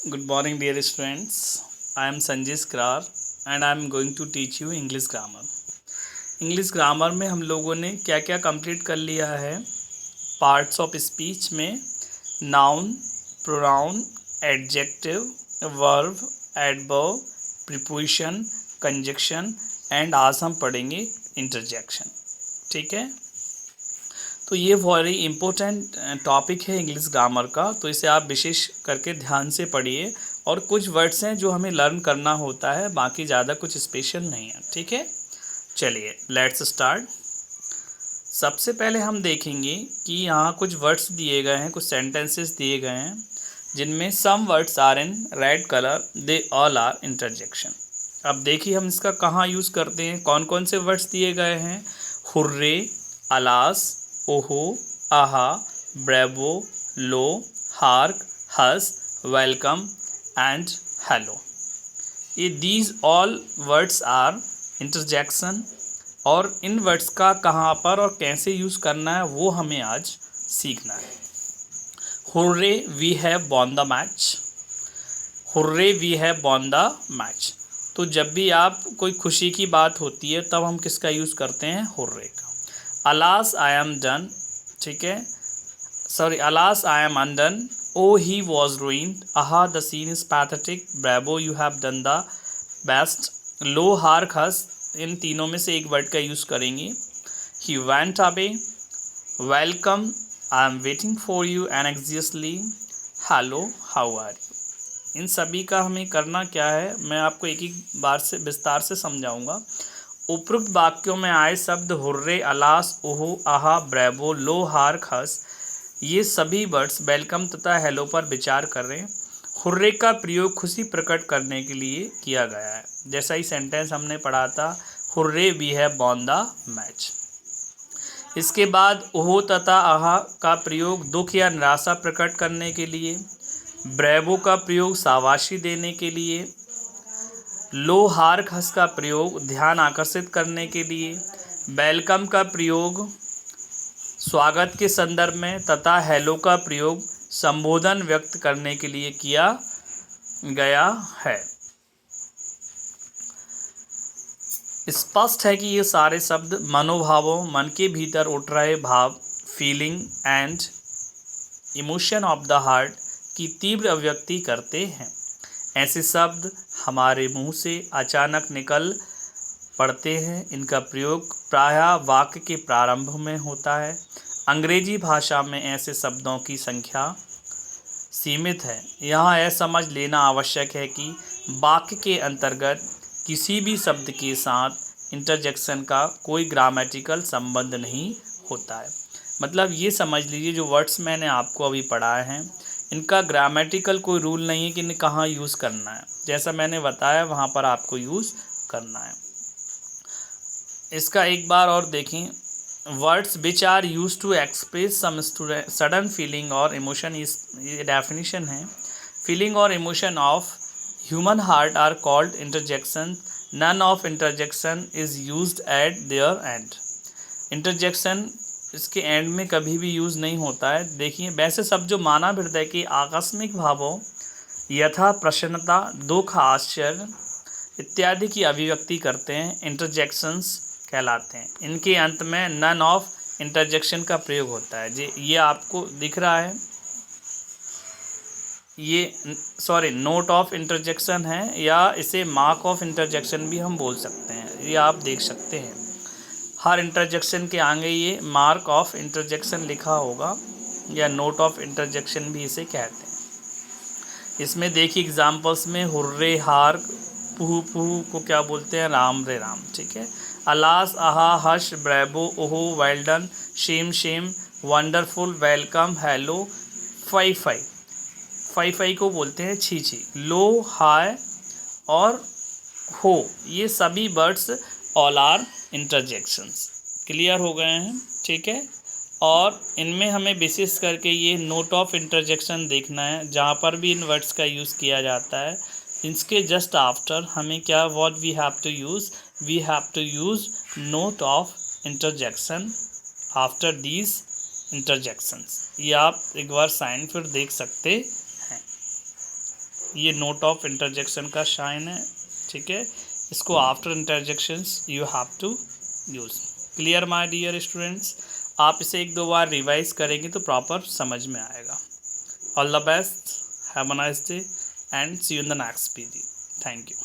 Good morning, dear students. I am Sanjay Skrar and I am going to teach you English grammar. English grammar में हम लोगों ने क्या क्या complete कर लिया है? पार्ट्स ऑफ स्पीच में noun, pronoun, adjective, verb, adverb, preposition, conjunction and आज हम पढ़ेंगे इंटरजेक्शन. ठीक है, तो ये वेरी इंपॉर्टेंट टॉपिक है इंग्लिश ग्रामर का, तो इसे आप विशेष करके ध्यान से पढ़िए. और कुछ वर्ड्स हैं जो हमें लर्न करना होता है, बाकी ज़्यादा कुछ स्पेशल नहीं है. ठीक है, चलिए लेट्स स्टार्ट. सबसे पहले हम देखेंगे कि यहाँ कुछ वर्ड्स दिए गए हैं, कुछ सेंटेंसेस दिए गए हैं जिनमें some words are in red colour, they all are interjection. अब देखिए हम इसका कहाँ यूज़ करते हैं, कौन कौन से वर्ड्स दिए गए हैं. Hurray, alas, oho, aha, bravo, lo, hark, hush, welcome and hello. ये these all words are interjection. और इन वर्ड्स का कहाँ पर और कैसे यूज़ करना है वो हमें आज सीखना है. Hurray we have won the match. Hurray we have won the match. तो जब भी आप कोई खुशी की बात होती है तब हम किसका यूज़ करते हैं, हुर्रे का. Alas I am done. ठीक है, sorry, alas I am undone. O he was ruined. Aha the scene is pathetic. Bravo you have done the best. Lo, hark, hush. इन तीनों में से एक वर्ड का यूज़ करेंगे. He went away. Welcome, I am waiting for you anxiously. Hello, how are you. इन सभी का हमें करना क्या है, मैं आपको एक एक बार से विस्तार से समझाऊंगा. उपरोक्त वाक्यों में आए शब्द hurray, alas, oho, aha, bravo, lo, hark, हस, ये सभी वर्ड्स वेलकम तथा हेलो पर विचार कर रहे हैं. हुर्रे का प्रयोग खुशी प्रकट करने के लिए किया गया है, जैसा ही सेंटेंस हमने पढ़ा था, hurray we have won the match. इसके बाद ओहो तथा आहा का प्रयोग दुख या निराशा प्रकट करने के लिए. ब्रेवो का प्रयोग शाबाशी देने के लिए. लो, हार्क, हस का प्रयोग ध्यान आकर्षित करने के लिए. वेलकम का प्रयोग स्वागत के संदर्भ में तथा हेलो का प्रयोग संबोधन व्यक्त करने के लिए किया गया है. स्पष्ट है कि ये सारे शब्द मनोभावों, मन के भीतर उठ रहे भाव, feeling and emotion of the heart की तीव्र अभिव्यक्ति करते हैं. ऐसे शब्द हमारे मुंह से अचानक निकल पड़ते हैं. इनका प्रयोग प्रायः वाक्य के प्रारंभ में होता है. अंग्रेजी भाषा में ऐसे शब्दों की संख्या सीमित है. यहाँ यह समझ लेना आवश्यक है कि वाक्य के अंतर्गत किसी भी शब्द के साथ इंटरजेक्शन का कोई ग्रामेटिकल संबंध नहीं होता है. मतलब ये समझ लीजिए, जो वर्ड्स मैंने आपको अभी पढ़ाए हैं इनका ग्रामेटिकल कोई रूल नहीं है कि इन्हें कहाँ यूज़ करना है. जैसा मैंने बताया वहाँ पर आपको यूज़ करना है. इसका एक बार और देखें. Words which are use to express some sudden feeling और इमोशन, इस डेफिनेशन है. फीलिंग और emotion of human heart are called interjection. None of interjection is used at their end. Interjection इसके एंड में कभी भी यूज़ नहीं होता है. देखिए, वैसे सब जो मानव हृदय के आकस्मिक भावों यथा प्रसन्नता, दुख, आश्चर्य इत्यादि की अभिव्यक्ति करते हैं, इंटरजेक्शंस कहलाते हैं. इनके अंत में नन ऑफ इंटरजेक्शन का प्रयोग होता है. जी, ये आपको दिख रहा है, ये सॉरी नोट ऑफ इंटरजेक्शन है, या इसे मार्क ऑफ इंटरजेक्शन भी हम बोल सकते हैं. ये आप देख सकते हैं, हर इंटरजेक्शन के आगे ये मार्क ऑफ इंटरजेक्शन लिखा होगा, या नोट ऑफ इंटरजेक्शन भी इसे कहते हैं. इसमें देखिए एग्जाम्पल्स में हुर्रे, हार्क, पुहू पुहू को क्या बोलते हैं, राम रे राम. ठीक है, alas, aha, hush, bravo, oho, well done, shame shame, wonderful, welcome, hello, fie fie. Fie fie को बोलते हैं छी छी. लो, हाय और हो, ये सभी words all are interjections. Clear हो गए हैं. ठीक है, और इनमें हमें विशेष करके ये नोट ऑफ इंटरजेक्शन देखना है, जहाँ पर भी इन वर्ड्स का यूज़ किया जाता है इसके जस्ट आफ्टर हमें क्या, what we have to use, we have to use note of interjection after these interjections. ये आप एक बार साइन फिर देख सकते हैं. ये नोट ऑफ इंटरजेक्शन का साइन है, ठीक है। इसको after interjections you have to use. Clear my dear students? आप इसे 1-2 बार रिवाइज करेंगे तो प्रॉपर समझ में आएगा। All the best, have a nice day and see you in the next PG. Thank you.